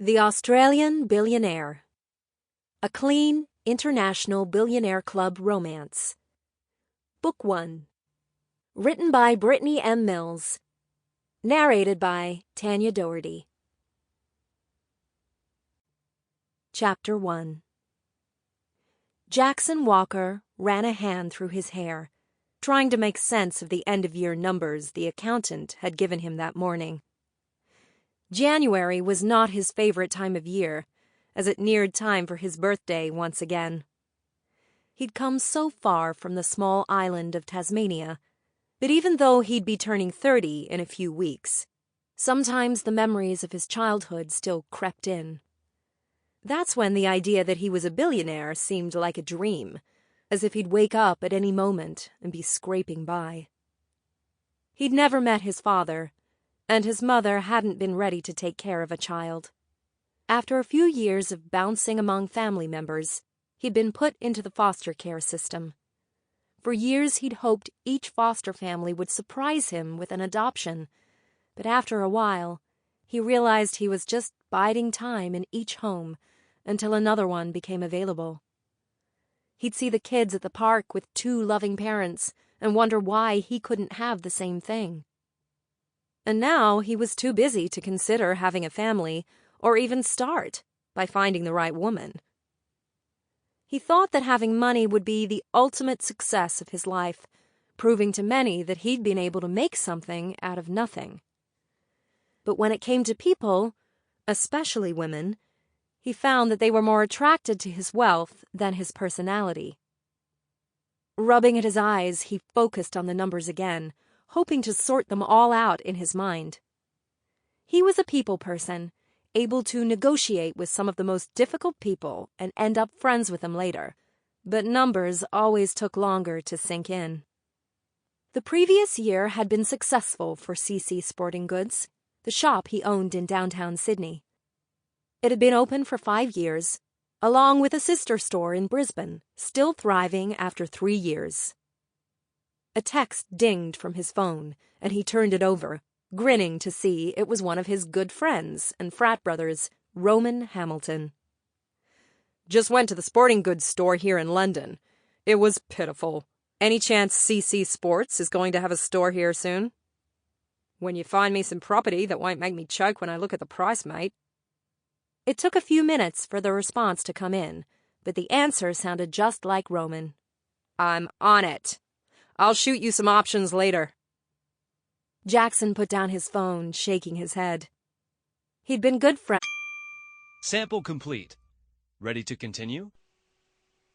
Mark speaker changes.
Speaker 1: The Australian Billionaire. A clean, international billionaire club romance. Book 1. Written by Britney M. Mills. Narrated by Tanya Dougherty. Chapter 1. Jackson Walker ran a hand through his hair, trying to make sense of the end-of-year numbers the accountant had given him that morning. January was not his favorite time of year, as it neared time for his birthday once again. He'd come so far from the small island of Tasmania, but even though he'd be turning 30 in a few weeks, sometimes the memories of his childhood still crept in. That's when the idea that he was a billionaire seemed like a dream, as if he'd wake up at any moment and be scraping by. He'd never met his father, and his mother hadn't been ready to take care of a child. After a few years of bouncing among family members, he'd been put into the foster care system. For years he'd hoped each foster family would surprise him with an adoption, but after a while, he realized he was just biding time in each home until another one became available. He'd see the kids at the park with two loving parents and wonder why he couldn't have the same thing. And now he was too busy to consider having a family, or even start by finding the right woman. He thought that having money would be the ultimate success of his life, proving to many that he'd been able to make something out of nothing. But when it came to people, especially women, he found that they were more attracted to his wealth than his personality. Rubbing at his eyes, he focused on the numbers again, hoping to sort them all out in his mind. He was a people person, able to negotiate with some of the most difficult people and end up friends with them later, but numbers always took longer to sink in. The previous year had been successful for CC Sporting Goods, the shop he owned in downtown Sydney. It had been open for 5 years, along with a sister store in Brisbane, still thriving after 3 years. A text dinged from his phone, and he turned it over, grinning to see it was one of his good friends and frat brothers, Roman Hamilton.
Speaker 2: Just went to the sporting goods store here in London. It was pitiful. Any chance CC Sports is going to have a store here soon? When you find me some property that won't make me choke when I look at the price, mate.
Speaker 1: It took a few minutes for the response to come in, but the answer sounded just like Roman.
Speaker 2: I'm on it. I'll shoot you some options later.
Speaker 1: Jackson put down his phone, shaking his head. He'd been good friends.
Speaker 3: Sample complete. Ready to continue?